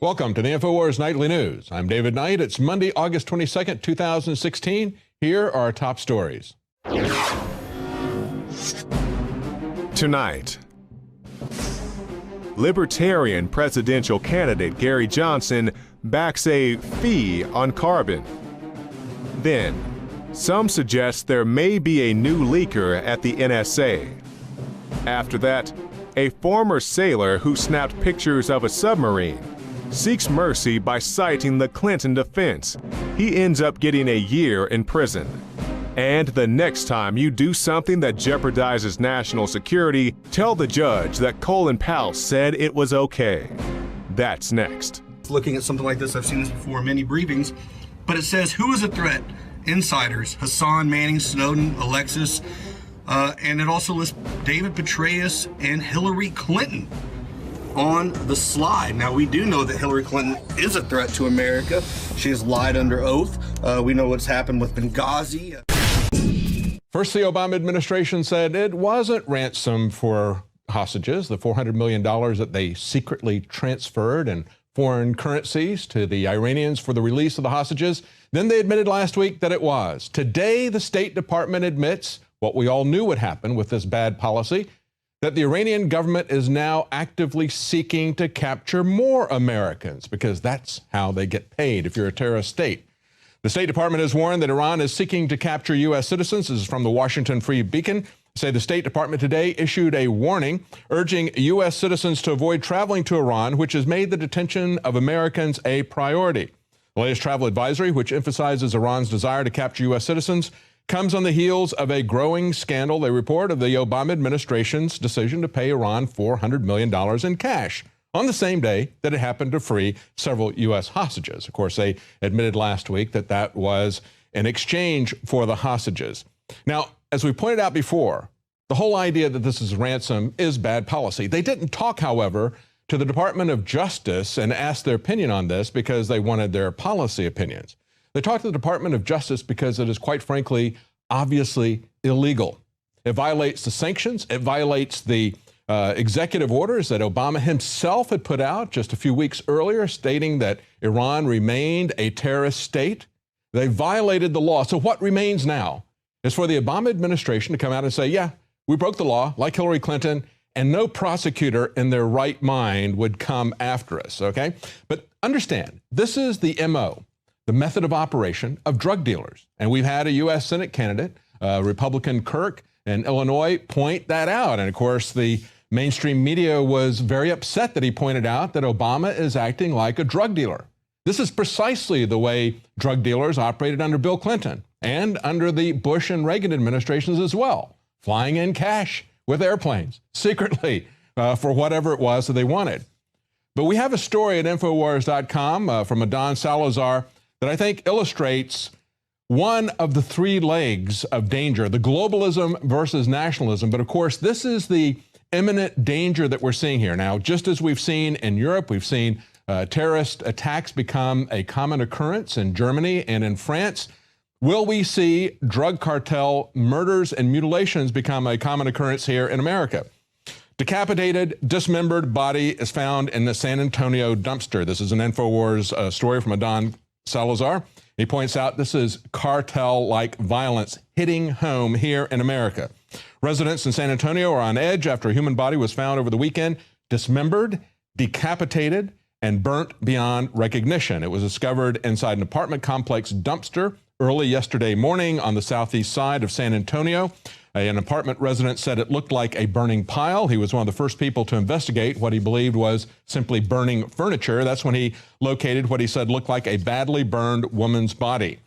Welcome to the INFOWARS Nightly News. I'm David Knight. It's Monday, August 22nd, 2016. Here are our top stories. Tonight, Libertarian presidential candidate Gary Johnson backs a fee on carbon. Then, some suggest there may be a new leaker at the NSA. After that, a former sailor who snapped pictures of a submarine seeks mercy by citing the Clinton defense. He ends up getting a year in prison. And the next time you do something that jeopardizes national security, tell the judge that Colin Powell said it was okay. That's next. Looking at something like this, I've seen this before in many briefings, but it says, who is a threat? Insiders, Hassan, Manning, Snowden, Alexis, and it also lists David Petraeus and Hillary Clinton on the slide. Now, we do know that Hillary Clinton is a threat to America. She has lied under oath. We know what's happened with Benghazi. First, the Obama administration said it wasn't ransom for hostages, the $400 million that they secretly transferred in foreign currencies to the Iranians for the release of the hostages. Then they admitted last week that it was. Today, the State Department admits what we all knew would happen with this bad policy, that the Iranian government is now actively seeking to capture more Americans, because that's how they get paid if you're a terrorist state. The State Department has warned that Iran is seeking to capture U.S. citizens. This is from the Washington Free Beacon. Say the State Department today issued a warning urging U.S. citizens to avoid traveling to Iran, which has made the detention of Americans a priority. The latest travel advisory, which emphasizes Iran's desire to capture U.S. citizens, comes on the heels of a growing scandal, they report, of the Obama administration's decision to pay Iran $400 million in cash on the same day that it happened to free several U.S. hostages. Of course, they admitted last week that that was in exchange for the hostages. Now, as we pointed out before, the whole idea that this is ransom is bad policy. They didn't talk, however, to the Department of Justice and ask their opinion on this because they wanted their policy opinions. They talked to the Department of Justice because it is, quite frankly, obviously illegal. It violates the sanctions. It violates the executive orders that Obama himself had put out just a few weeks earlier, stating that Iran remained a terrorist state. They violated the law. So what remains now is for the Obama administration to come out and say, yeah, we broke the law, like Hillary Clinton, and no prosecutor in their right mind would come after us, okay? But understand, this is the MO, the method of operation of drug dealers. And we've had a U.S. Senate candidate, Republican Kirk in Illinois, point that out. And of course, the mainstream media was very upset that he pointed out that Obama is acting like a drug dealer. This is precisely the way drug dealers operated under Bill Clinton and under the Bush and Reagan administrations as well, flying in cash with airplanes secretly for whatever it was that they wanted. But we have a story at Infowars.com from Adon Salazar that I think illustrates one of the three legs of danger, the globalism versus nationalism. But of course, this is the imminent danger that we're seeing here. Now, just as we've seen in Europe, we've seen terrorist attacks become a common occurrence in Germany and in France. Will we see drug cartel murders and mutilations become a common occurrence here in America? Decapitated, dismembered body is found in the San Antonio dumpster. This is an InfoWars story from Adon Salazar. He points out this is cartel-like violence hitting home here in America. Residents in San Antonio are on edge after a human body was found over the weekend, dismembered, decapitated, and burnt beyond recognition. It was discovered inside an apartment complex dumpster early yesterday morning on the southeast side of San Antonio. An apartment resident said it looked like a burning pile. He was one of the first people to investigate what he believed was simply burning furniture. That's when he located what he said looked like a badly burned woman's body.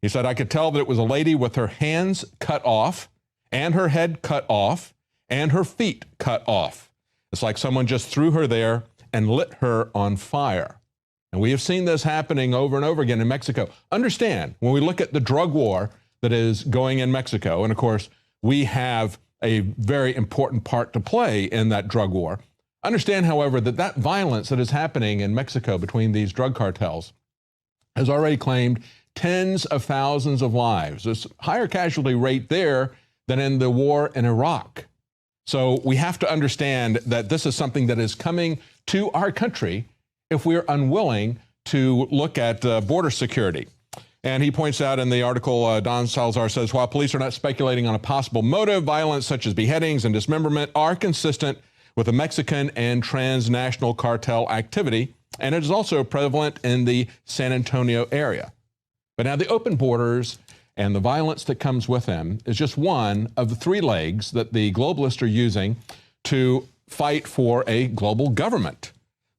He said, I could tell that it was a lady with her hands cut off and her head cut off and her feet cut off. It's like someone just threw her there and lit her on fire. And we have seen this happening over and over again in Mexico. Understand, when we look at the drug war that is going in Mexico, and of course, we have a very important part to play in that drug war. Understand, however, that that violence that is happening in Mexico between these drug cartels has already claimed tens of thousands of lives. There's a higher casualty rate there than in the war in Iraq. So we have to understand that this is something that is coming to our country, if we're unwilling to look at border security. And he points out in the article, Don Salazar says, while police are not speculating on a possible motive, violence such as beheadings and dismemberment are consistent with the Mexican and transnational cartel activity, and it is also prevalent in the San Antonio area. But now the open borders and the violence that comes with them is just one of the three legs that the globalists are using to fight for a global government.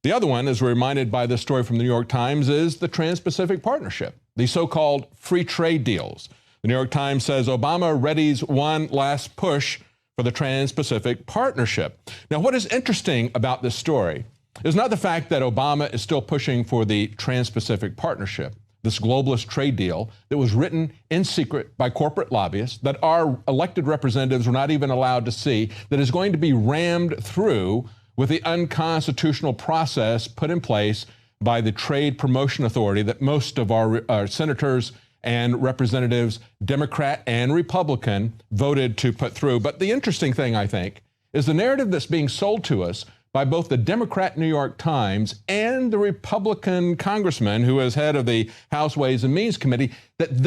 The other one, as we're reminded by this story from the New York Times, is the Trans-Pacific Partnership, the so-called free trade deals. The New York Times says Obama readies one last push for the Trans-Pacific Partnership. Now, what is interesting about this story is not the fact that Obama is still pushing for the Trans-Pacific Partnership, this globalist trade deal that was written in secret by corporate lobbyists that our elected representatives were not even allowed to see, that is going to be rammed through with the unconstitutional process put in place by the Trade Promotion Authority that most of our senators and representatives, Democrat and Republican, voted to put through. But the interesting thing, I think, is the narrative that's being sold to us by both the Democrat New York Times and the Republican congressman who is head of the House Ways and Means Committee, that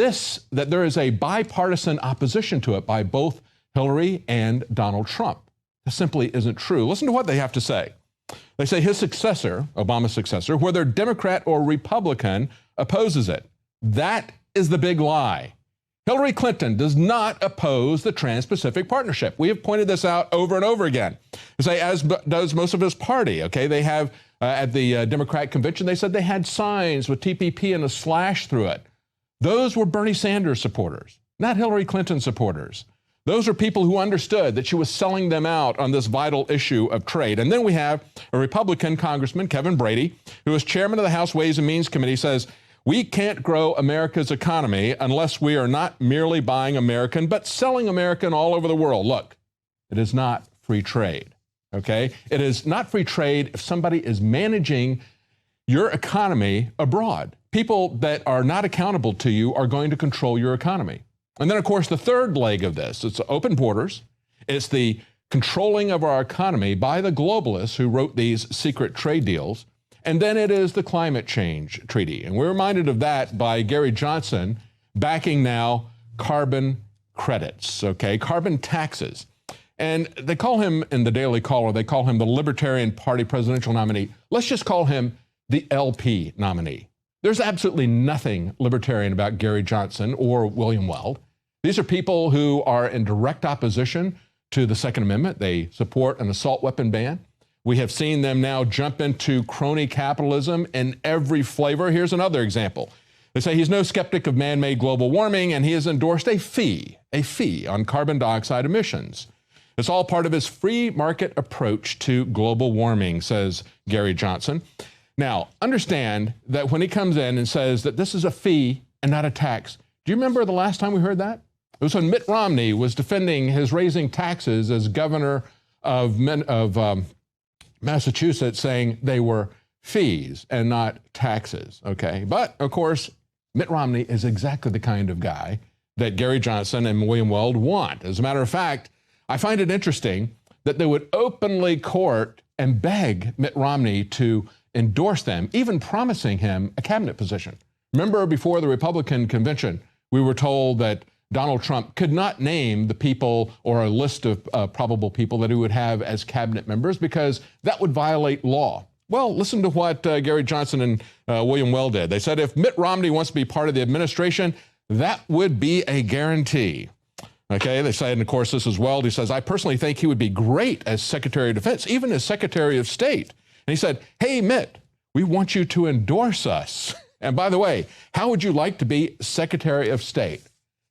there is a bipartisan opposition to it by both Hillary and Donald Trump. This simply isn't true. Listen to what they have to say. They say his successor, Obama's successor, whether Democrat or Republican, opposes it. That is the big lie. Hillary Clinton does not oppose the Trans-Pacific Partnership. We have pointed this out over and over again. They say, as does most of his party. Okay, they have at the Democrat convention, they said they had signs with TPP and a slash through it. Those were Bernie Sanders supporters, not Hillary Clinton supporters. Those are people who understood that she was selling them out on this vital issue of trade. And then we have a Republican Congressman, Kevin Brady, who is chairman of the House Ways and Means Committee, says, we can't grow America's economy unless we are not merely buying American, but selling American all over the world. Look, it is not free trade, okay? It is not free trade if somebody is managing your economy abroad. People that are not accountable to you are going to control your economy. And then, of course, the third leg of this, it's open borders. It's the controlling of our economy by the globalists who wrote these secret trade deals. And then it is the climate change treaty. And we're reminded of that by Gary Johnson backing now carbon credits, okay, carbon taxes. And they call him, in the Daily Caller, they call him the Libertarian Party presidential nominee. Let's just call him the LP nominee. There's absolutely nothing libertarian about Gary Johnson or William Weld. These are people who are in direct opposition to the Second Amendment. They support an assault weapon ban. We have seen them now jump into crony capitalism in every flavor. Here's another example. They say he's no skeptic of man-made global warming, and he has endorsed a fee on carbon dioxide emissions. It's all part of his free market approach to global warming, says Gary Johnson. Now, understand that when he comes in and says that this is a fee and not a tax, do you remember the last time we heard that? It was when Mitt Romney was defending his raising taxes as governor of Massachusetts, saying they were fees and not taxes, okay? But, of course, Mitt Romney is exactly the kind of guy that Gary Johnson and William Weld want. As a matter of fact, I find it interesting that they would openly court and beg Mitt Romney to endorse them, even promising him a cabinet position. Remember, before the Republican convention, we were told that Donald Trump could not name the people or a list of probable people that he would have as cabinet members because that would violate law. Well, listen to what Gary Johnson and William Weld did. They said if Mitt Romney wants to be part of the administration, that would be a guarantee. Okay, they said, and of course, this is Weld. He says, I personally think he would be great as Secretary of Defense, even as Secretary of State. And he said, hey, Mitt, we want you to endorse us. And by the way, how would you like to be Secretary of State?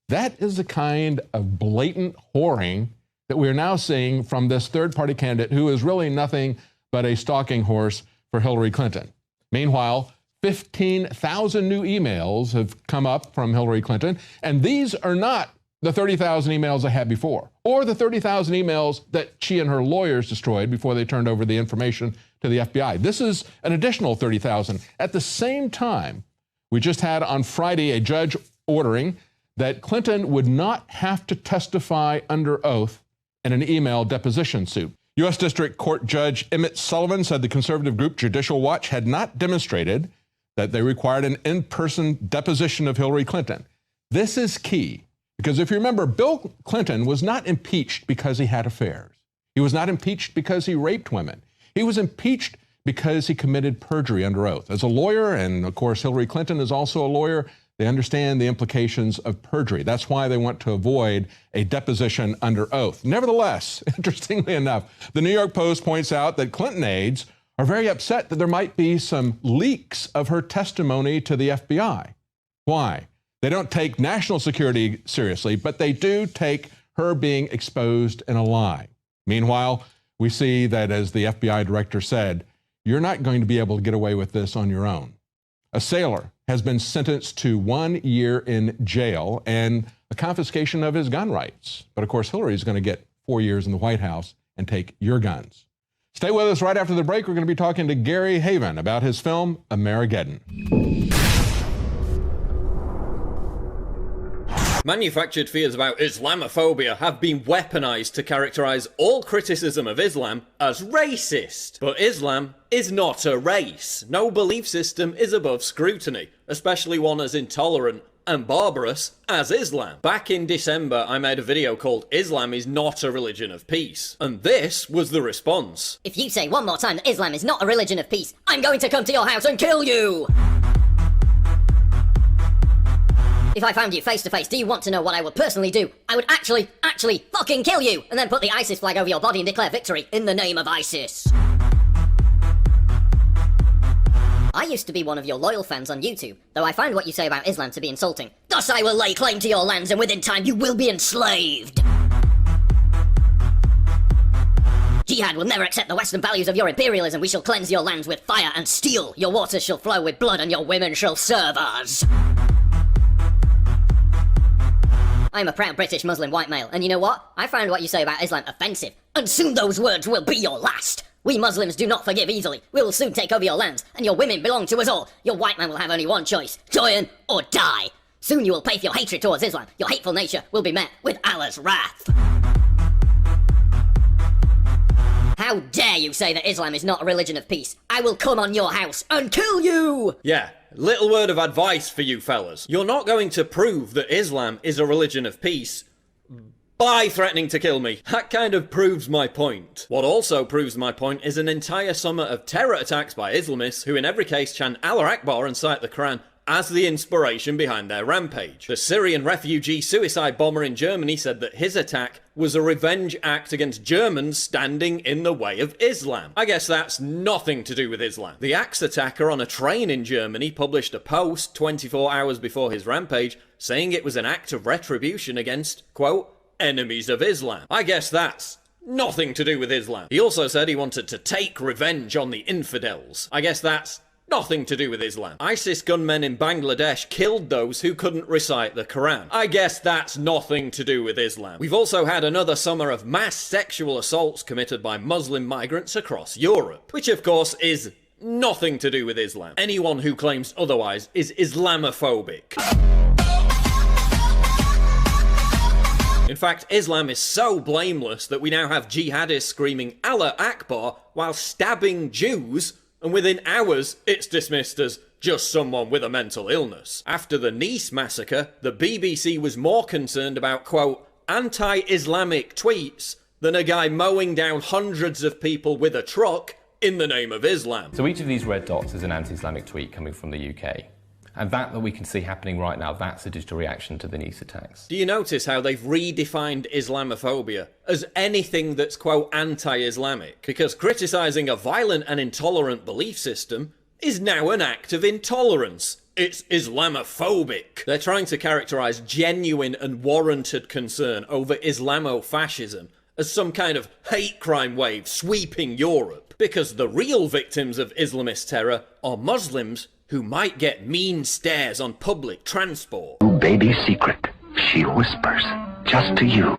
That is the kind of blatant whoring that we are now seeing from this third-party candidate who is really nothing but a stalking horse for Hillary Clinton. Meanwhile, 15,000 new emails have come up from Hillary Clinton, and these are not the 30,000 emails I had before, or the 30,000 emails that she and her lawyers destroyed before they turned over the information to the FBI. This is an additional 30,000. At the same time, we just had on Friday a judge ordering that Clinton would not have to testify under oath in an email deposition suit. U.S. District Court Judge Emmett Sullivan said the conservative group Judicial Watch had not demonstrated that they required an in-person deposition of Hillary Clinton. This is key, because if you remember, Bill Clinton was not impeached because he had affairs. He was not impeached because he raped women. He was impeached because he committed perjury under oath. As a lawyer, and of course Hillary Clinton is also a lawyer, they understand the implications of perjury. That's why they want to avoid a deposition under oath. Nevertheless, interestingly enough, the New York Post points out that Clinton aides are very upset that there might be some leaks of her testimony to the FBI. Why? They don't take national security seriously, but they do take her being exposed in a lie. Meanwhile, we see that, as the FBI director said, you're not going to be able to get away with this on your own. A sailor has been sentenced to 1 year in jail and a confiscation of his gun rights. But of course, Hillary is going to get 4 years in the White House and take your guns. Stay with us. Right after the break, we're going to be talking to Gary Haven about his film, Amerigeddon. Manufactured fears about Islamophobia have been weaponized to characterize all criticism of Islam as racist. But Islam is not a race. No belief system is above scrutiny, especially one as intolerant and barbarous as Islam. Back in December, I made a video called Islam is not a religion of peace. And this was the response. If you say one more time that Islam is not a religion of peace, I'm going to come to your house and kill you! If I found you face to face, do you want to know what I would personally do? I would actually fucking kill you! And then put the ISIS flag over your body and declare victory in the name of ISIS. I used to be one of your loyal fans on YouTube, though I find what you say about Islam to be insulting. Thus I will lay claim to your lands, and within time you will be enslaved! Jihad will never accept the Western values of your imperialism. We shall cleanse your lands with fire and steel. Your waters shall flow with blood, and your women shall serve us. I'm a proud British Muslim white male, and you know what? I find what you say about Islam offensive, and soon those words will be your last. We Muslims do not forgive easily. We will soon take over your lands, and your women belong to us all. Your white man will have only one choice: join or die. Soon you will pay for your hatred towards Islam. Your hateful nature will be met with Allah's wrath. How dare you say that Islam is not a religion of peace? I will come on your house and kill you! Yeah, little word of advice for you fellas. You're not going to prove that Islam is a religion of peace by threatening to kill me. That kind of proves my point. What also proves my point is an entire summer of terror attacks by Islamists who in every case chant Allah Akbar and cite the Quran as the inspiration behind their rampage. The Syrian refugee suicide bomber in Germany said that his attack was a revenge act against Germans standing in the way of Islam. I guess that's nothing to do with Islam. The axe attacker on a train in Germany published a post 24 hours before his rampage saying it was an act of retribution against, quote, enemies of Islam. I guess that's nothing to do with Islam. He also said he wanted to take revenge on the infidels. I guess that's nothing to do with Islam. ISIS gunmen in Bangladesh killed those who couldn't recite the Quran. I guess that's nothing to do with Islam. We've also had another summer of mass sexual assaults committed by Muslim migrants across Europe, which of course is nothing to do with Islam. Anyone who claims otherwise is Islamophobic. In fact, Islam is so blameless that we now have jihadists screaming Allah Akbar while stabbing Jews, and within hours, it's dismissed as just someone with a mental illness. After the Nice massacre, the BBC was more concerned about, quote, anti-Islamic tweets than a guy mowing down hundreds of people with a truck in the name of Islam. So each of these red dots is an anti-Islamic tweet coming from the UK. And that we can see happening right now, that's a digital reaction to the Nice attacks. Do you notice how they've redefined Islamophobia as anything that's, quote, anti-Islamic? Because criticising a violent and intolerant belief system is now an act of intolerance. It's Islamophobic. They're trying to characterise genuine and warranted concern over Islamofascism as some kind of hate crime wave sweeping Europe. Because the real victims of Islamist terror are Muslims who might get mean stares on public transport. Baby's secret, she whispers, just to you.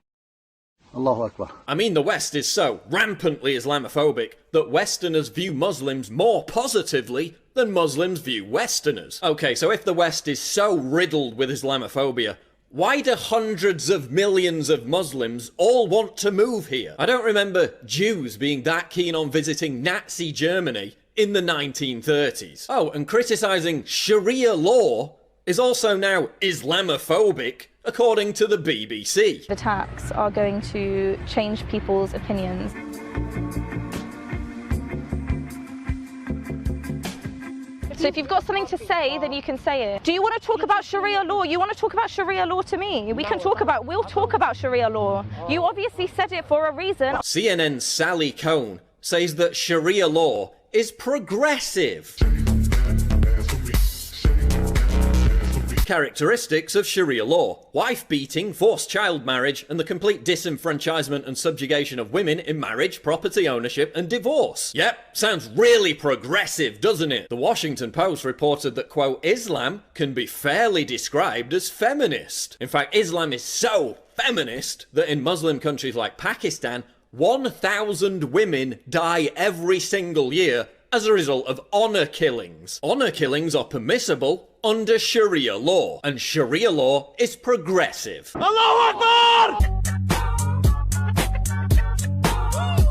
Allahu Akbar. I mean, the West is so rampantly Islamophobic that Westerners view Muslims more positively than Muslims view Westerners. Okay, so if the West is so riddled with Islamophobia, Why do hundreds of millions of Muslims all want to move here? I don't remember Jews being that keen on visiting Nazi Germany in the 1930s. Oh, and criticising Sharia law is also now Islamophobic, according to the BBC. Attacks are going to change people's opinions. So if you've got something to say, then you can say it. Do you want to talk about Sharia law? You want to talk about Sharia law to me? We'll talk about Sharia law. You obviously said it for a reason. CNN's Sally Cohn says that Sharia law is progressive. Characteristics of Sharia law: wife beating, forced child marriage, and the complete disenfranchisement and subjugation of women in marriage, property ownership, and divorce. Yep, sounds really progressive, doesn't it? The Washington Post reported that, quote, Islam can be fairly described as feminist. In fact, Islam is so feminist that in Muslim countries like Pakistan, 1,000 women die every single year as a result of honor killings. Honor killings are permissible under Sharia law, and Sharia law is progressive. Allahu Akbar!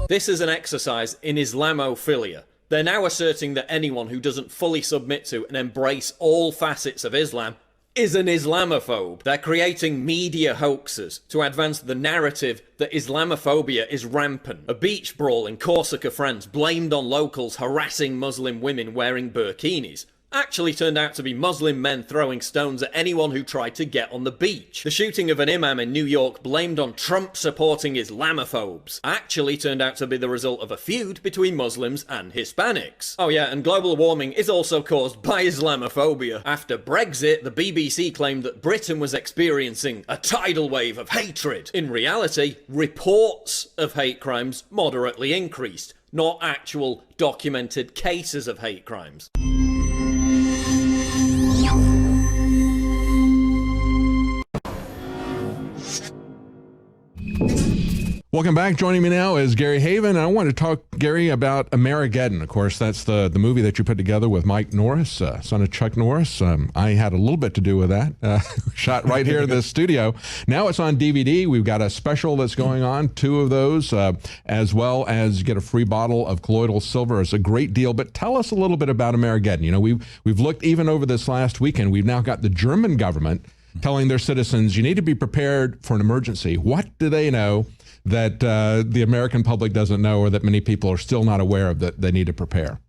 This is an exercise in Islamophilia. They're now asserting that anyone who doesn't fully submit to and embrace all facets of Islam is an Islamophobe. They're creating media hoaxes to advance the narrative that Islamophobia is rampant. A beach brawl in Corsica, France, blamed on locals harassing Muslim women wearing burkinis, actually turned out to be Muslim men throwing stones at anyone who tried to get on the beach. The shooting of an imam in New York, blamed on Trump supporting Islamophobes, actually turned out to be the result of a feud between Muslims and Hispanics. Oh yeah, and global warming is also caused by Islamophobia. After Brexit, the BBC claimed that Britain was experiencing a tidal wave of hatred. In reality, reports of hate crimes moderately increased, not actual documented cases of hate crimes. Welcome back. Joining me now is Gary Haven. I want to talk, Gary, about Amerigeddon. Of course, that's the movie that you put together with Mike Norris, son of Chuck Norris. I had a little bit to do with that. Shot right here in the studio. Now it's on DVD. We've got a special that's going on, 2 of those, as well as you get a free bottle of colloidal silver. It's a great deal. But tell us a little bit about Amerigeddon. You know, we've looked even over this last weekend. We've now got the German government telling their citizens, you need to be prepared for an emergency. What do they know that the American public doesn't know, or that many people are still not aware of, that they need to prepare?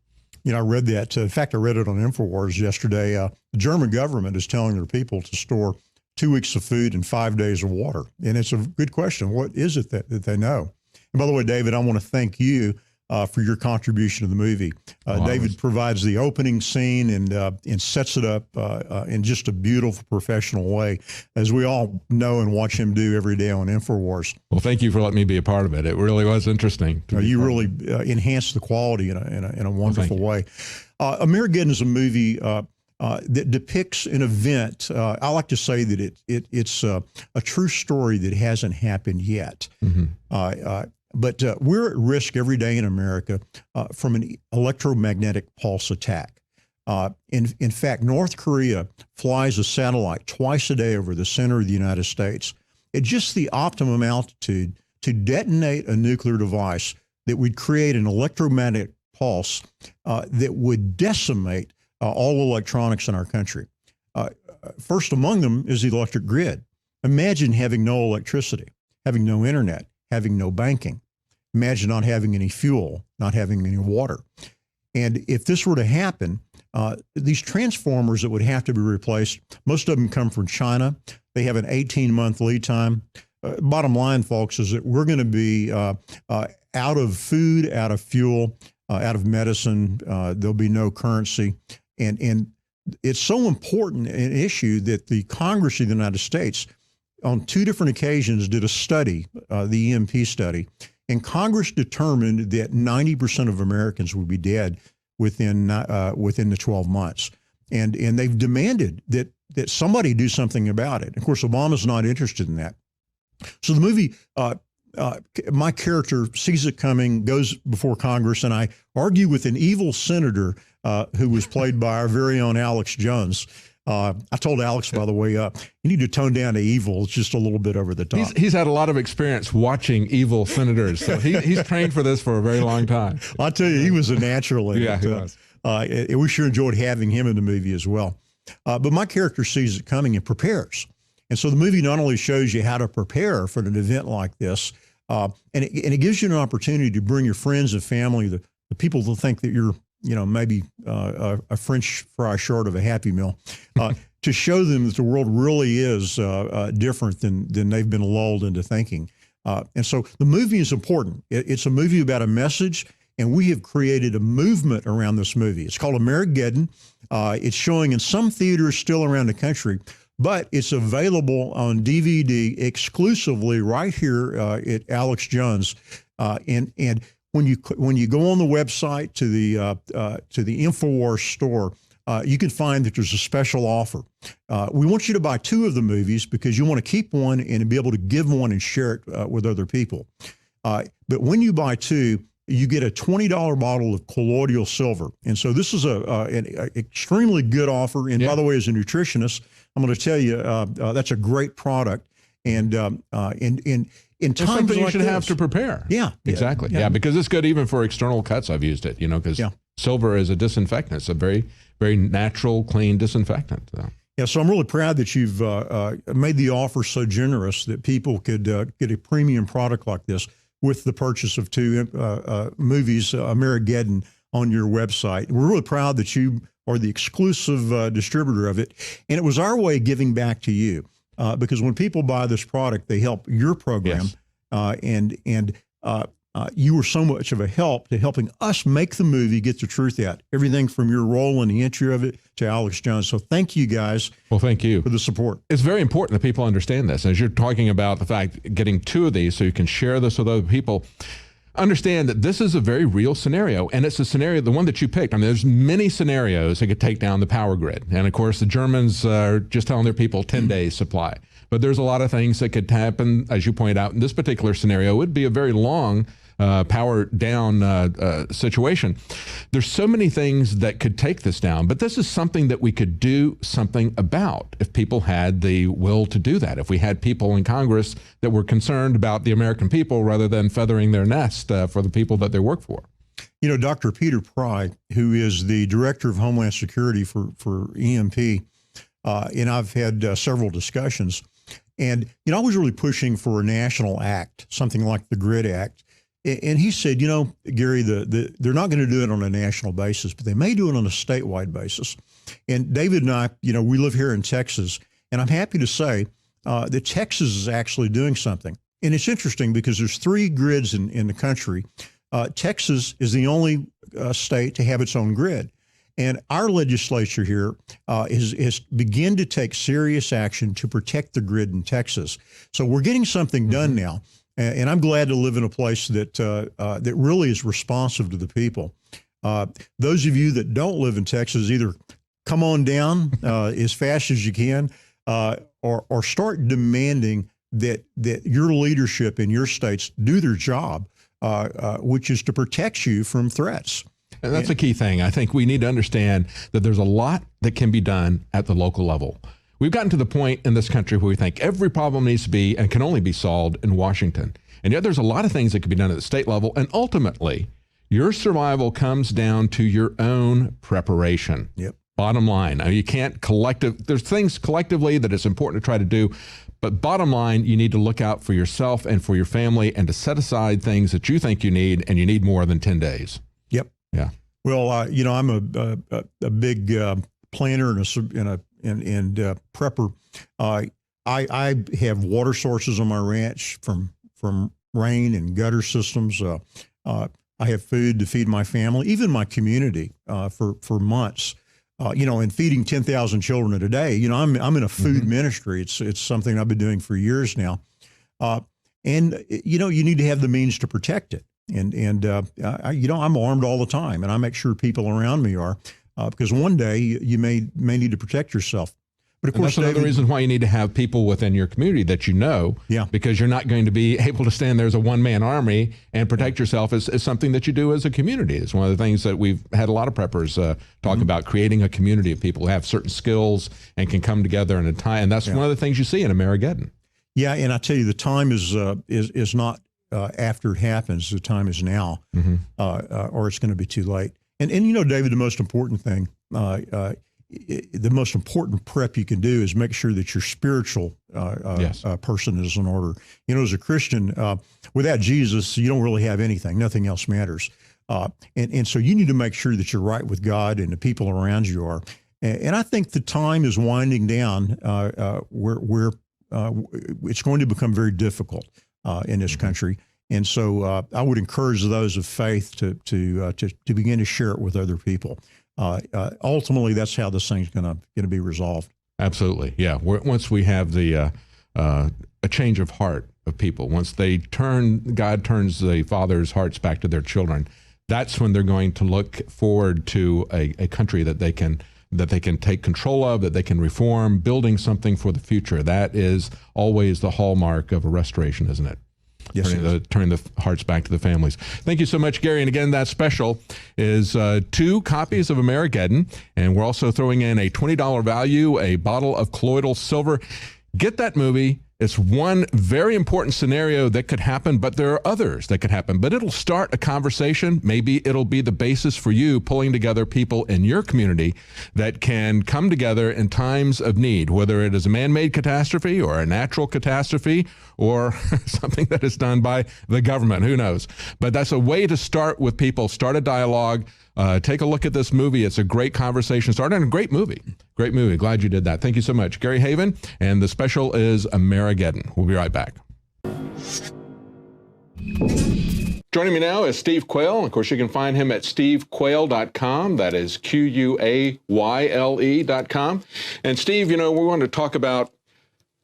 You know, I read that. In fact, I read it on INFOWARS yesterday. The German government is telling their people to store 2 weeks of food and 5 days of water. And it's a good question. What is it that they know? And by the way, David, I want to thank you for your contribution to the movie. David provides the opening scene and sets it up in just a beautiful professional way, as we all know and watch him do every day on INFOWARS. Well, thank you for letting me be a part of it. It really was interesting. You really enhanced the quality in a wonderful way. Amerigeddon is a movie that depicts an event. I like to say that it's a true story that hasn't happened yet. Mm-hmm. But we're at risk every day in America from an electromagnetic pulse attack. In fact, North Korea flies a satellite twice a day over the center of the United States at just the optimum altitude to detonate a nuclear device that would create an electromagnetic pulse that would decimate all electronics in our country. First among them is the electric grid. Imagine having no electricity, having no internet, having no banking. Imagine not having any fuel, not having any water. And if this were to happen, these transformers that would have to be replaced, most of them come from China. They have an 18-month lead time. Bottom line, folks, is that we're going to be out of food, out of fuel, out of medicine. There'll be no currency. And it's so important an issue that the Congress of the United States on 2 different occasions did a study, the EMP study, and Congress determined that 90% of Americans would be dead within the 12 months. And they've demanded that somebody do something about it. Of course, Obama's not interested in that. So the movie, my character sees it coming, goes before Congress, and I argue with an evil senator who was played by our very own Alex Jones. I told Alex, by the way, you need to tone down the evil. It's just a little bit over the top. He's had a lot of experience watching evil senators, so he's trained for this for a very long time. Well, I tell you, he was a natural. Yeah, he was. We sure enjoyed having him in the movie as well. But my character sees it coming and prepares. And so the movie not only shows you how to prepare for an event like this, and it gives you an opportunity to bring your friends and family, the people who think that you're, maybe a French fry short of a Happy Meal, to show them that the world really is different than they've been lulled into thinking. And so the movie is important. It's a movie about a message, and we have created a movement around this movie. It's called Amerigeddon. It's showing in some theaters still around the country, but it's available on DVD exclusively right here at Alex Jones. And when you go on the website to the INFOWARS store, you can find that there's a special offer. We want you to buy 2 of the movies because you want to keep one and be able to give one and share it with other people. But when you buy 2, you get a $20 bottle of colloidal silver. And so this is an extremely good offer. And by the way, as a nutritionist, I'm going to tell you that's a great product. And in times something you like should this, have to prepare. Yeah, exactly. Yeah, because it's good even for external cuts. I've used it, because silver is a disinfectant. It's a very, very natural, clean disinfectant. So. Yeah, so I'm really proud that you've made the offer so generous that people could get a premium product like this with the purchase of 2 movies, Amerigeddon, on your website. We're really proud that you are the exclusive distributor of it. And it was our way of giving back to you because when people buy this product, they help your program. Yes. You were so much of a help to helping us make the movie, get the truth out. Everything from your role in the entry of it to Alex Jones. So thank you guys. Well, thank you for the support. It's very important that people understand this. As you're talking about the fact getting 2 of these so you can share this with other people, understand that this is a very real scenario, and it's a scenario, the one that you picked. I mean, there's many scenarios that could take down the power grid. And of course, the Germans are just telling their people 10 days supply. But there's a lot of things that could happen, as you point out, in this particular scenario. It would be a very long power down situation. There's so many things that could take this down, but this is something that we could do something about if people had the will to do that. If we had people in Congress that were concerned about the American people rather than feathering their nest for the people that they work for. Dr. Peter Pry, who is the Director of Homeland Security for EMP, and I've had several discussions, and I was really pushing for a national act, something like the GRID Act. And he said, Gary, they're not going to do it on a national basis, but they may do it on a statewide basis. And David and I, we live here in Texas, and I'm happy to say that Texas is actually doing something. And it's interesting because there's 3 grids in the country. Texas is the only state to have its own grid. And our legislature here has begun to take serious action to protect the grid in Texas. So we're getting something done now. And I'm glad to live in a place that that really is responsive to the people. Those of you that don't live in Texas, either come on down as fast as you can, or start demanding that your leadership in your states do their job, which is to protect you from threats. And that's a key thing. I think we need to understand that there's a lot that can be done at the local level. We've gotten to the point in this country where we think every problem needs to be and can only be solved in Washington. And yet there's a lot of things that can be done at the state level. And ultimately, your survival comes down to your own preparation. Yep. Bottom line. Now, you can't there's things collectively that it's important to try to do. But bottom line, you need to look out for yourself and for your family and to set aside things that you think you need, and you need more than 10 days. Yep. Yeah. Well, I'm a big planner and prepper. I have water sources on my ranch from rain and gutter systems. I have food to feed my family, even my community, for months. And feeding 10,000 children a day. I'm in a food ministry. It's something I've been doing for years now. And you need to have the means to protect it. And I'm armed all the time, and I make sure people around me are, because one day you may need to protect yourself. But of And course, that's another reason why you need to have people within your community that you know, because you're not going to be able to stand there as a one-man army and protect yourself. It's something that you do as a community. It's one of the things that we've had a lot of preppers talk about, creating a community of people who have certain skills and can come together in a time. And that's one of the things you see in Amerigeddon. Yeah, and I tell you, the time is not after it happens. The time is now, or it's going to be too late. And you know, David, the most important thing, the most important prep you can do is make sure that your spiritual person is in order. You know, as a Christian, without Jesus, you don't really have anything. Nothing else matters. And so you need to make sure that you're right with God and the people around you are. And I think the time is winding down where it's going to become very difficult in this country. And so I would encourage those of faith to begin to share it with other people. Ultimately, that's how this thing's going to be resolved. Absolutely, yeah. Once we have the a change of heart of people, once God turns the fathers' hearts back to their children, that's when they're going to look forward to a country that they can take control of, that they can reform, building something for the future. That is always the hallmark of a restoration, isn't it? Yes, turning the hearts back to the families. Thank you so much, Gary. And again, that special is 2 copies of Amerigeddon, and we're also throwing in a $20 value, a bottle of colloidal silver. Get that movie. It's one very important scenario that could happen, but there are others that could happen. But it'll start a conversation. Maybe it'll be the basis for you pulling together people in your community that can come together in times of need, whether it is a man-made catastrophe or a natural catastrophe or something that is done by the government. Who knows? But that's a way to start with people, start a dialogue. Take a look at this movie. It's a great conversation starter and a great movie. Great movie. Glad you did that. Thank you so much. Gary Haven, and the special is Amerigeddon. We'll be right back. Joining me now is Steve Quayle. Of course, you can find him at stevequayle.com. That is QUAYLE.com. And Steve, you know, we want to talk about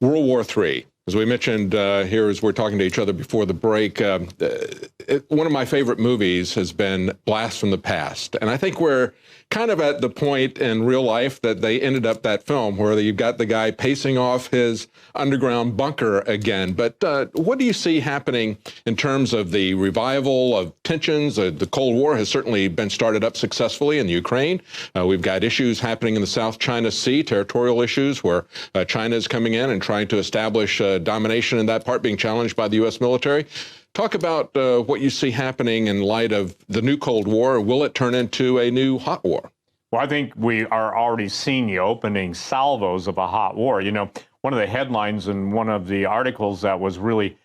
World War III. As we mentioned here as we're talking to each other before the break, one of my favorite movies has been Blast from the Past. And I think we're kind of at the point in real life that they ended up that film where you've got the guy pacing off his underground bunker again. But what do you see happening in terms of the revival of tensions? The Cold War has certainly been started up successfully in Ukraine. We've got issues happening in the South China Sea, territorial issues where China is coming in and trying to establish domination in that part, being challenged by the U.S. military. Talk about what you see happening in light of the new Cold War. Will it turn into a new hot war? Well, I think we are already seeing the opening salvos of a hot war. You know, one of the headlines in one of the articles that was really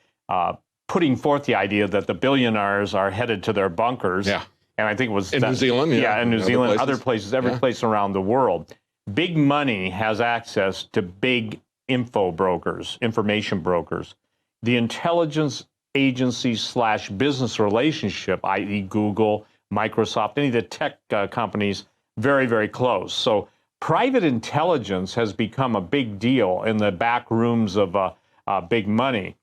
putting forth the idea that the billionaires are headed to their bunkers. Yeah. And I think it was in New Zealand. Yeah, in New Zealand, other places, every place around the world. Big money has access to big info brokers, information brokers. The intelligence agency / business relationship, i.e. Google, Microsoft, any of the tech companies, very, very close. So private intelligence has become a big deal in the back rooms of big money.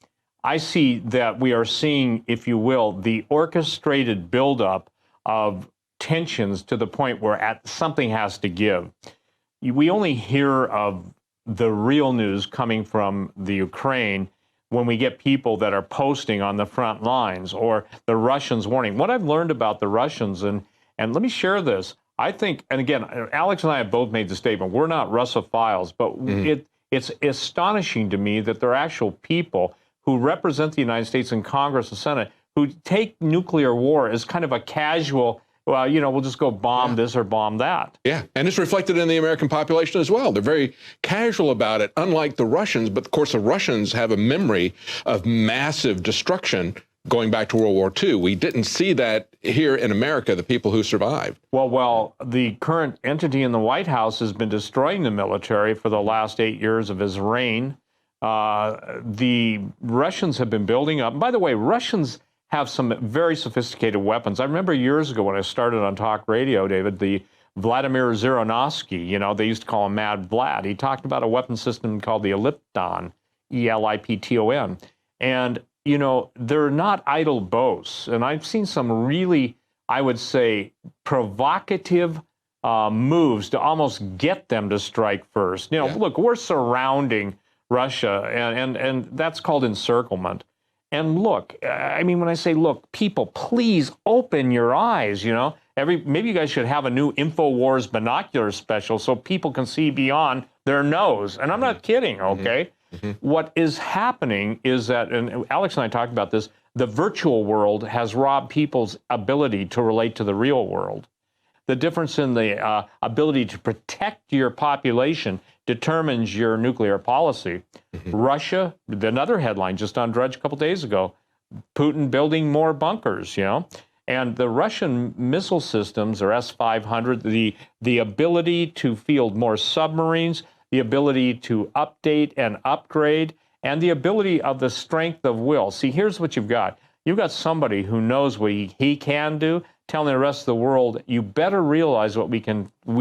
I see that we are seeing, if you will, the orchestrated buildup of tensions to the point where something has to give. We only hear of the real news coming from the Ukraine when we get people that are posting on the front lines or the Russians warning. What I've learned about the Russians, and let me share this, I think, and again, Alex and I have both made the statement, we're not Russophiles, but it's astonishing to me that there are actual people who represent the United States in Congress and Senate who take nuclear war as kind of a casual, well, you know, we'll just go bomb this or bomb that. Yeah, and it's reflected in the American population as well. They're very casual about it, unlike the Russians. But of course, the Russians have a memory of massive destruction going back to World War II. We didn't see that here in America, the people who survived. Well, the current entity in the White House has been destroying the military for the last 8 years of his reign. The Russians have been building up. By the way, Russians have some very sophisticated weapons. I remember years ago when I started on talk radio, David, the Vladimir Zhirinovsky, you know, they used to call him Mad Vlad. He talked about a weapon system called the Elipton, E-L-I-P-T-O-N. And, you know, they're not idle boasts. And I've seen some really, I would say, provocative moves to almost get them to strike first. You know, look, we're surrounding Russia, and that's called encirclement. And look, I mean, when I say, look, people, please open your eyes, you know. Maybe you guys should have a new INFOWARS binocular special so people can see beyond their nose. And I'm not kidding, okay? What is happening is that, and Alex and I talked about this, the virtual world has robbed people's ability to relate to the real world. The difference in the ability to protect your population determines your nuclear policy. Russia, another headline just on Drudge a couple days ago, Putin building more bunkers, you know. And the Russian missile systems, or S-500, the ability to field more submarines, the ability to update and upgrade, and the ability of the strength of will. See, here's what you've got. You've got somebody who knows what he can do, telling the rest of the world, you better realize what we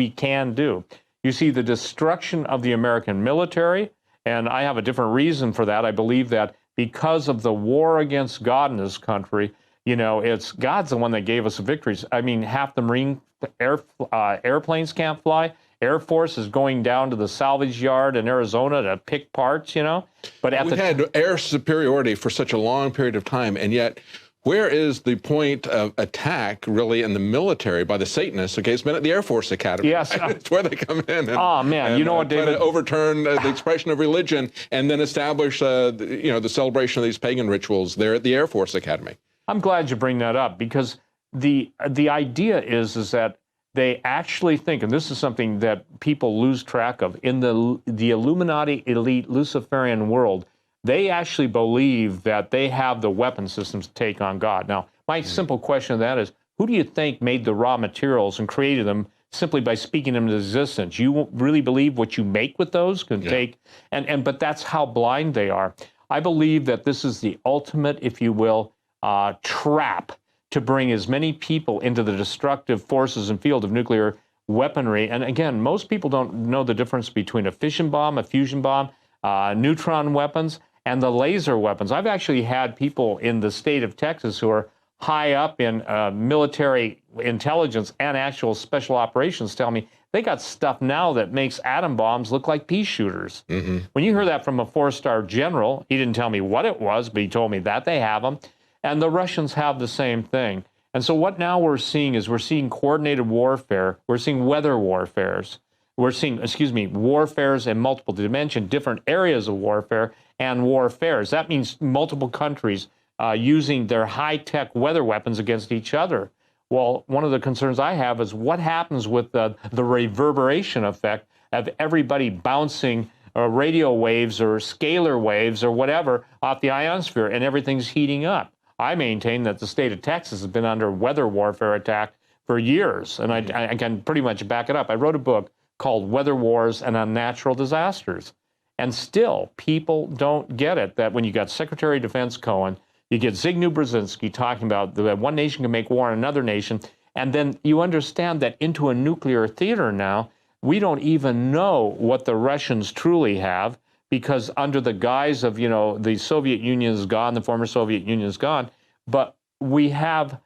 can do. You see the destruction of the American military, and I have a different reason for that. I believe that because of the war against God in this country, you know, it's God's the one that gave us victories. I mean, half the Marine airplanes can't fly. Air Force is going down to the salvage yard in Arizona to pick parts, you know. But we've had air superiority for such a long period of time, and yet where is the point of attack really in the military by the Satanists? Okay, it's been at the Air Force Academy. Yes. It's where they come in. And, you know what, David? To overturn the expression of religion and then establish, you know, the celebration of these pagan rituals there at the Air Force Academy. I'm glad you bring that up, because the idea is that they actually think, and this is something that people lose track of, in the Illuminati elite Luciferian world, they actually believe that they have the weapon systems to take on God. Now, my simple question to that is, who do you think made the raw materials and created them simply by speaking them into existence? You really believe what you make with those can take, but that's how blind they are. I believe that this is the ultimate, if you will, trap to bring as many people into the destructive forces and field of nuclear weaponry. And again, most people don't know the difference between a fission bomb, a fusion bomb, neutron weapons, and the laser weapons. I've actually had people in the state of Texas who are high up in military intelligence and actual special operations tell me they got stuff now that makes atom bombs look like pea shooters. When you hear that from a 4-star general, he didn't tell me what it was, but he told me that they have them. And the Russians have the same thing. And so what now we're seeing is we're seeing coordinated warfare. We're seeing weather warfares. We're seeing, warfares in multiple dimensions, different areas of warfare and warfares. That means multiple countries using their high-tech weather weapons against each other. Well, one of the concerns I have is what happens with the reverberation effect of everybody bouncing radio waves or scalar waves or whatever off the ionosphere, and everything's heating up. I maintain that the state of Texas has been under weather warfare attack for years, and I can pretty much back it up. I wrote a book called Weather Wars and Unnatural Disasters, and still people don't get it, that when you got Secretary of Defense Cohen, you get Zbigniew Brzezinski talking about that one nation can make war on another nation, and then you understand that into a nuclear theater now, we don't even know what the Russians truly have, because under the guise of, you know, the Soviet Union is gone, the former Soviet Union is gone, but we have,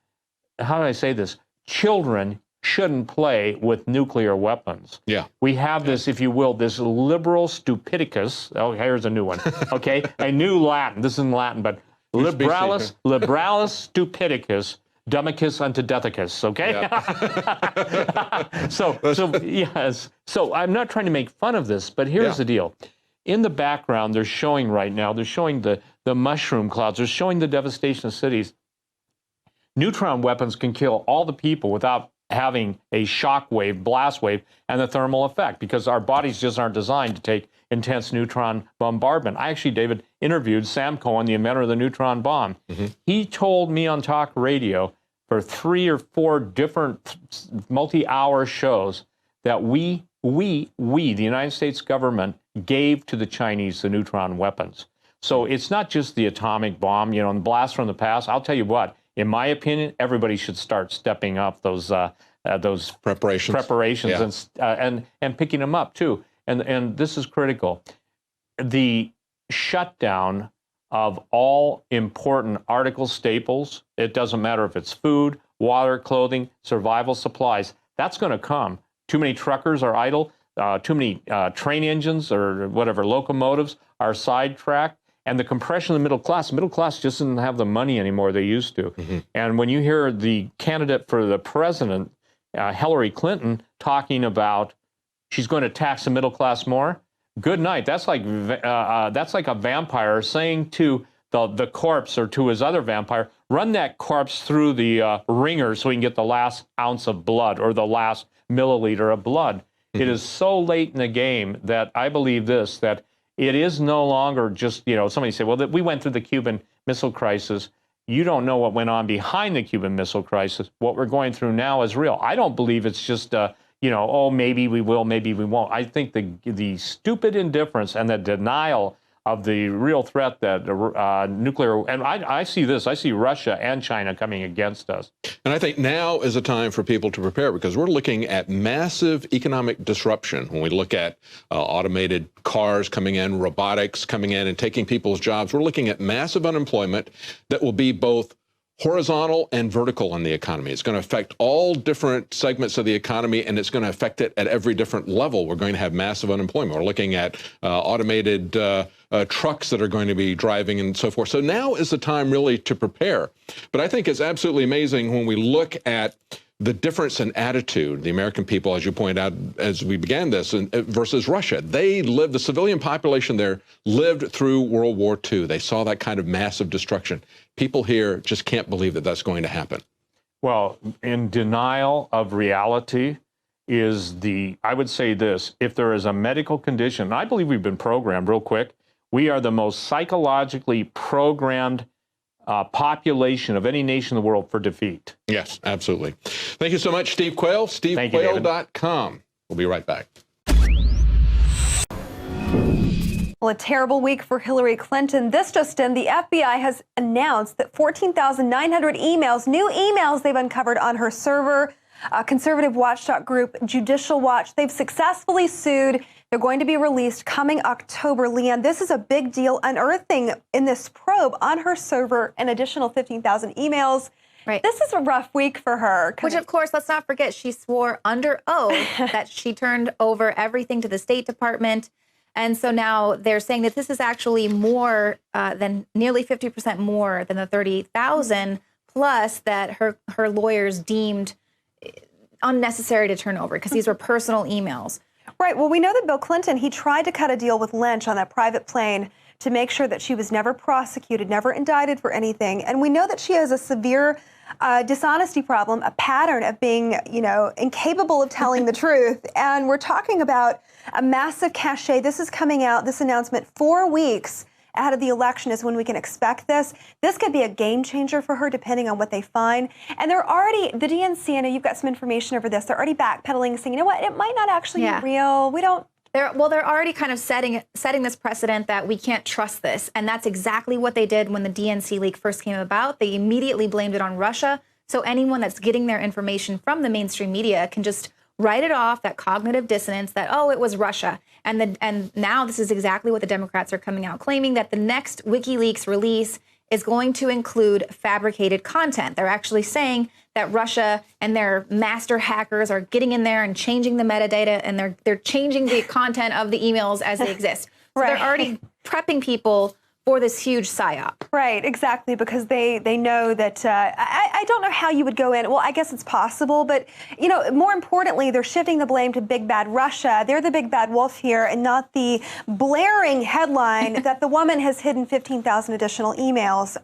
how do I say this? Children shouldn't play with nuclear weapons. Yeah. We have this, if you will, this liberal stupidicus. Oh, here's a new one. Okay, a new Latin. This isn't Latin, but liberalis stupidicus. Dumicus unto deathicus, okay? Yes. So I'm not trying to make fun of this, but here's the deal. In the background, they're showing right now, they're showing the mushroom clouds, they're showing the devastation of cities. Neutron weapons can kill all the people without having a shock wave, blast wave, and the thermal effect, because our bodies just aren't designed to take intense neutron bombardment. I actually, David, interviewed Sam Cohen, the inventor of the neutron bomb. He told me on talk radio for 3 or 4 different multi-hour shows that we, the United States government, gave to the Chinese the neutron weapons. So it's not just the atomic bomb, you know, and blast from the past. I'll tell you what, in my opinion, everybody should start stepping up those preparations and picking them up too. And this is critical. The shutdown of all important article staples, it doesn't matter if it's food, water, clothing, survival supplies, that's going to come too many truckers are idle, too many train engines or whatever, locomotives are sidetracked, and the compression of the middle class just doesn't have the money anymore they used to. And when you hear the candidate for the president, Hillary Clinton, talking about she's going to tax the middle class more, good night. That's like a vampire saying to the corpse or to his other vampire, run that corpse through the ringer so we can get the last ounce of blood or the last milliliter of blood. It is so late in the game that I believe this, that it is no longer just, somebody say, well, we went through the Cuban Missile Crisis. You don't know what went on behind the Cuban Missile Crisis. What we're going through now is real. I don't believe it's just, oh, maybe we will, maybe we won't. I think the stupid indifference and the denial of the real threat that nuclear, and I see this, I see Russia and China coming against us. And I think now is a time for people to prepare, because we're looking at massive economic disruption when we look at automated cars coming in, robotics coming in and taking people's jobs. We're looking at massive unemployment that will be both horizontal and vertical in the economy. It's going to affect all different segments of the economy, and it's going to affect it at every different level. We're going to have massive unemployment. We're looking at automated trucks that are going to be driving and so forth. So now is the time really to prepare. But I think it's absolutely amazing when we look at the difference in attitude, the American people, as you point out, as we began this, versus Russia. The civilian population there lived through World War II. They saw that kind of massive destruction. People here just can't believe that that's going to happen. Well, in denial of reality is I would say this, if there is a medical condition, and I believe we've been programmed real quick, we are the most psychologically programmed population of any nation in the world for defeat. Yes, absolutely. Thank you so much, Steve Quayle. SteveQuayle.com. We'll be right back. Well, a terrible week for Hillary Clinton. This just in, the FBI has announced that 14,900 emails, new emails they've uncovered on her server. Conservative watchdog group Judicial Watch, they've successfully sued. They're going to be released coming October. Leanne, this is a big deal, unearthing in this probe on her server an additional 15,000 emails. Right. This is a rough week for her. Which, of course, let's not forget, she swore under oath that she turned over everything to the State Department. And so now they're saying that this is actually more than nearly 50% more than the 30,000, plus that her lawyers deemed unnecessary to turn over because these were personal emails. Right. Well, we know that Bill Clinton, he tried to cut a deal with Lynch on that private plane to make sure that she was never prosecuted, never indicted for anything. And we know that she has a severe dishonesty problem, a pattern of being, incapable of telling the truth. And we're talking about a massive cachet. This is coming out, this announcement, 4 weeks ahead of the election is when we can expect this. This could be a game changer for her, depending on what they find. And they're already, the DNC, I know you've got some information over this, they're already backpedaling, saying, you know what, it might not actually be real. We don't. They're already kind of setting this precedent that we can't trust this. And that's exactly what they did when the DNC leak first came about. They immediately blamed it on Russia. So anyone that's getting their information from the mainstream media can just write it off, that cognitive dissonance that, oh, it was Russia. And now this is exactly what the Democrats are coming out claiming, that the next WikiLeaks release is going to include fabricated content. They're actually saying that Russia and their master hackers are getting in there and changing the metadata, and they're changing the content of the emails as they exist. So They're already prepping people for this huge psyop. Right, exactly, because they know that, I don't know how you would go in. Well, I guess it's possible, but, more importantly, they're shifting the blame to big bad Russia. They're the big bad wolf here, and not the blaring headline that the woman has hidden 15,000 additional emails.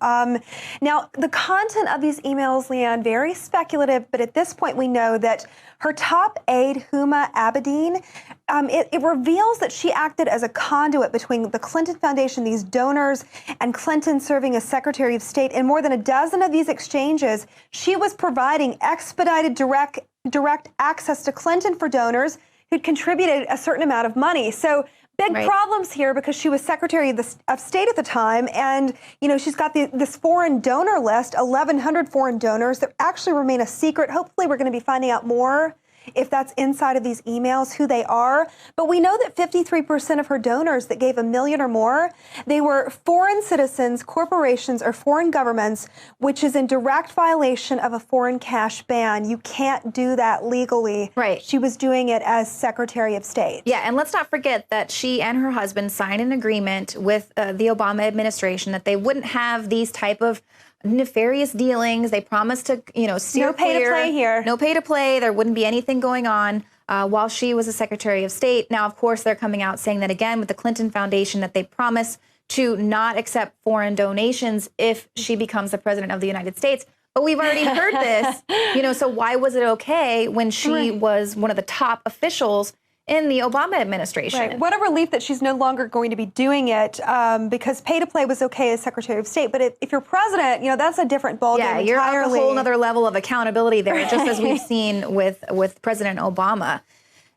Now, the content of these emails, Leanne, very speculative, but at this point we know that her top aide, Huma Abedin, it reveals that she acted as a conduit between the Clinton Foundation, these donors, and Clinton serving as Secretary of State. In more than a dozen of these exchanges, she was providing expedited direct access to Clinton for donors who'd contributed a certain amount of money. So big problems here, because she was Secretary of State at the time, and she's got this foreign donor list, 1,100 foreign donors that actually remain a secret. Hopefully we're going to be finding out more if that's inside of these emails, who they are. But we know that 53% of her donors that gave $1 million or more, they were foreign citizens, corporations, or foreign governments, which is in direct violation of a foreign cash ban. You can't do that legally. Right. She was doing it as Secretary of State. Yeah, and let's not forget that she and her husband signed an agreement with the Obama administration that they wouldn't have these type of nefarious dealings. They promised to, steer no pay clear. to play here. No pay to play. There wouldn't be anything going on while she was a Secretary of State. Now, of course, they're coming out saying that again with the Clinton Foundation that they promise to not accept foreign donations if she becomes the president of the United States. But we've already heard this, so why was it okay when she was one of the top officials in the Obama administration? Right. What a relief that she's no longer going to be doing it because pay to play was okay as Secretary of State. But if you're president, that's a different ballgame entirely. You're on a whole other level of accountability there, just as we've seen with President Obama.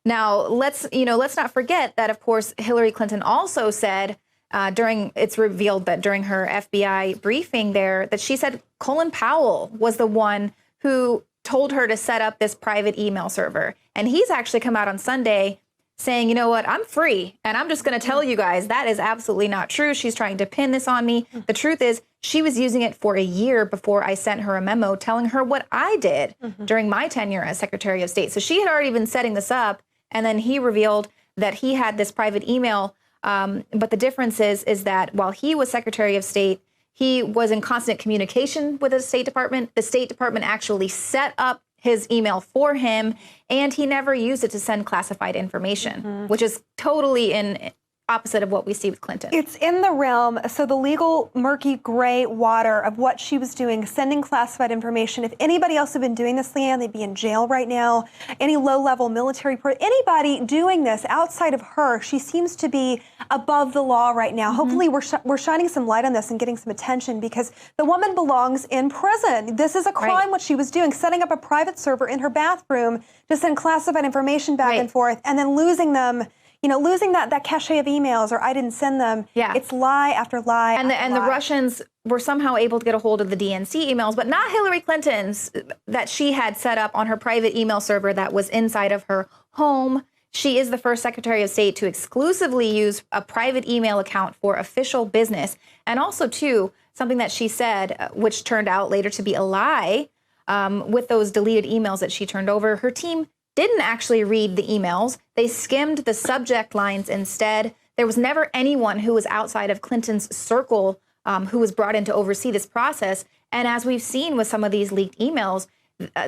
Now, let's not forget that, of course, Hillary Clinton also said it's revealed that during her FBI briefing there that she said Colin Powell was the one who told her to set up this private email server. And he's actually come out on Sunday saying, you know what, I'm free. And I'm just going to tell you guys that is absolutely not true. She's trying to pin this on me. The truth is she was using it for a year before I sent her a memo telling her what I did during my tenure as Secretary of State. So she had already been setting this up. And then he revealed that he had this private email. But the difference is that while he was Secretary of State, he was in constant communication with the State Department. The State Department actually set up his email for him, and he never used it to send classified information, which is totally in opposite of what we see with Clinton. It's in the realm, so the legal murky gray water of what she was doing, sending classified information. If anybody else had been doing this, Leanne, they'd be in jail right now. Any low-level military, anybody doing this outside of her, she seems to be above the law right now. Hopefully we're shining some light on this and getting some attention because the woman belongs in prison. This is a crime, what she was doing, setting up a private server in her bathroom to send classified information back and forth and then losing them. Losing that cachet of emails or I didn't send them. Yeah. It's lie after lie and the Russians were somehow able to get a hold of the DNC emails, but not Hillary Clinton's that she had set up on her private email server that was inside of her home. She is the first Secretary of State to exclusively use a private email account for official business. And also, too, something that she said, which turned out later to be a lie, with those deleted emails that she turned over, her team didn't actually read the emails. They skimmed the subject lines instead. There was never anyone who was outside of Clinton's circle who was brought in to oversee this process. And as we've seen with some of these leaked emails,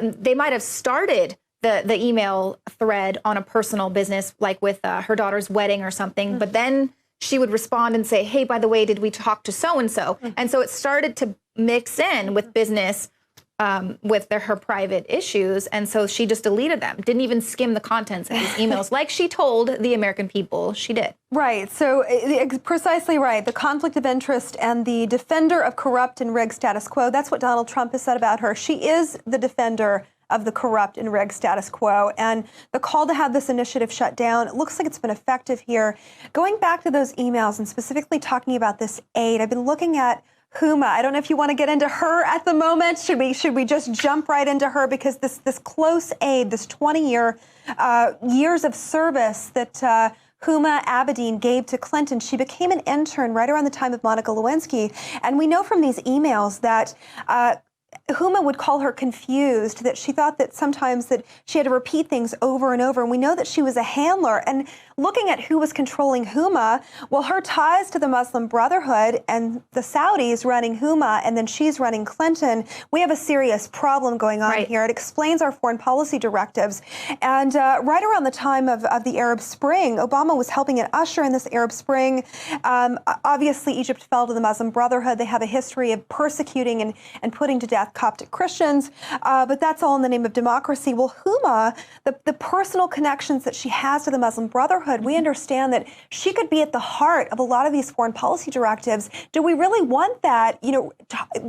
they might have started the email thread on a personal business, like with her daughter's wedding or something. But then she would respond and say, hey, by the way, did we talk to so-and-so? And so it started to mix in with business with her private issues. And so she just deleted them, didn't even skim the contents of these emails like she told the American people she did. Right. So precisely right. The conflict of interest and the defender of corrupt and rigged status quo. That's what Donald Trump has said about her. She is the defender of the corrupt and rigged status quo. And the call to have this initiative shut down, it looks like it's been effective here. Going back to those emails and specifically talking about this aid, I've been looking at Huma. I don't know if you want to get into her at the moment. Should we just jump right into her because this close aid, this 20 years of service that Huma Abedin gave to Clinton, she became an intern right around the time of Monica Lewinsky, and we know from these emails that Huma would call her confused, that she thought that sometimes that she had to repeat things over and over. And we know that she was a handler. And looking at who was controlling Huma, well, her ties to the Muslim Brotherhood and the Saudis running Huma, and then she's running Clinton, we have a serious problem going on here. It explains our foreign policy directives. And right around the time of the Arab Spring, Obama was helping it usher in this Arab Spring. Obviously, Egypt fell to the Muslim Brotherhood. They have a history of persecuting and putting to death Coptic Christians, but that's all in the name of democracy. Well, Huma, the personal connections that she has to the Muslim Brotherhood, we understand that she could be at the heart of a lot of these foreign policy directives. Do we really want that?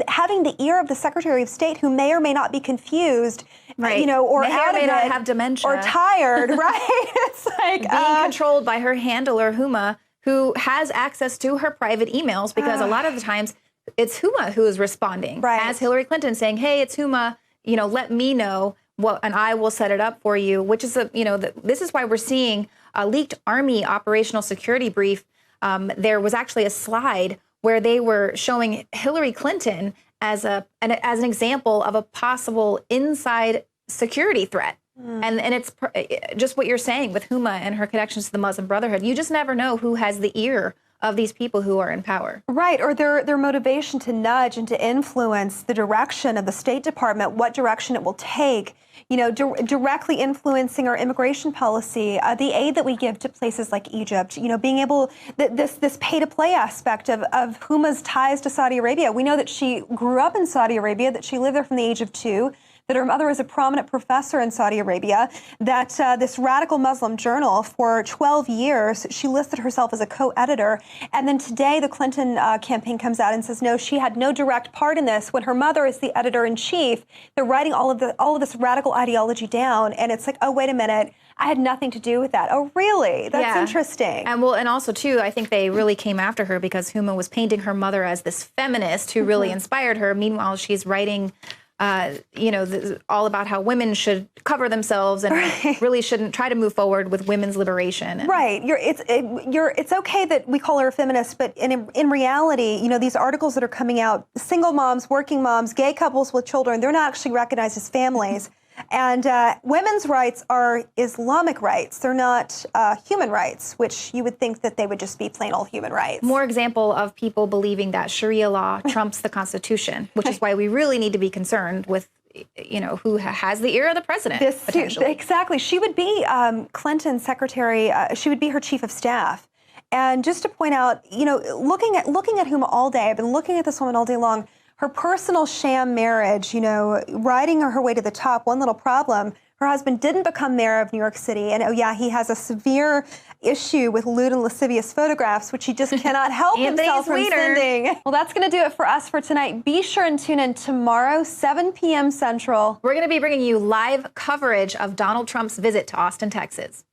Having the ear of the Secretary of State who may or may not be confused, or may out or may of not it, have dementia, or tired, right? It's like being controlled by her handler, Huma, who has access to her private emails because a lot of the times it's Huma who is responding as Hillary Clinton saying, hey, it's Huma, let me know and I will set it up for you, which is this is why we're seeing a leaked Army operational security brief. There was actually a slide where they were showing Hillary Clinton as an example of a possible inside security threat. And it's just what you're saying with Huma and her connections to the Muslim Brotherhood. You just never know who has the ear of these people who are in power. Right, or their motivation to nudge and to influence the direction of the State Department, what direction it will take, directly influencing our immigration policy, the aid that we give to places like Egypt, being able, this pay-to-play aspect of Huma's ties to Saudi Arabia. We know that she grew up in Saudi Arabia, that she lived there from the age of 2, that her mother is a prominent professor in Saudi Arabia, that this radical Muslim journal for 12 years, she listed herself as a co-editor. And then today the Clinton campaign comes out and says, no, she had no direct part in this. When her mother is the editor-in-chief, they're writing all of this radical ideology down. And it's like, oh, wait a minute. I had nothing to do with that. Oh, really? That's interesting. And also, too, I think they really came after her because Huma was painting her mother as this feminist who really inspired her. Meanwhile, she's writing all about how women should cover themselves and really shouldn't try to move forward with women's liberation. Right. It's okay that we call her a feminist, but in reality, these articles that are coming out, single moms, working moms, gay couples with children, they're not actually recognized as families. And women's rights are Islamic rights. They're not human rights, which you would think that they would just be plain old human rights. More example of people believing that Sharia law trumps the Constitution, which is why we really need to be concerned with, who has the ear of the president, potentially. Exactly. She would be Clinton's secretary. She would be her chief of staff. And just to point out, looking at Huma all day, I've been looking at this woman all day long. Her personal sham marriage, riding her way to the top, one little problem. Her husband didn't become mayor of New York City. And, he has a severe issue with lewd and lascivious photographs, which he just cannot help himself from sending. Well, that's going to do it for us for tonight. Be sure and tune in tomorrow, 7 p.m. Central. We're going to be bringing you live coverage of Donald Trump's visit to Austin, Texas.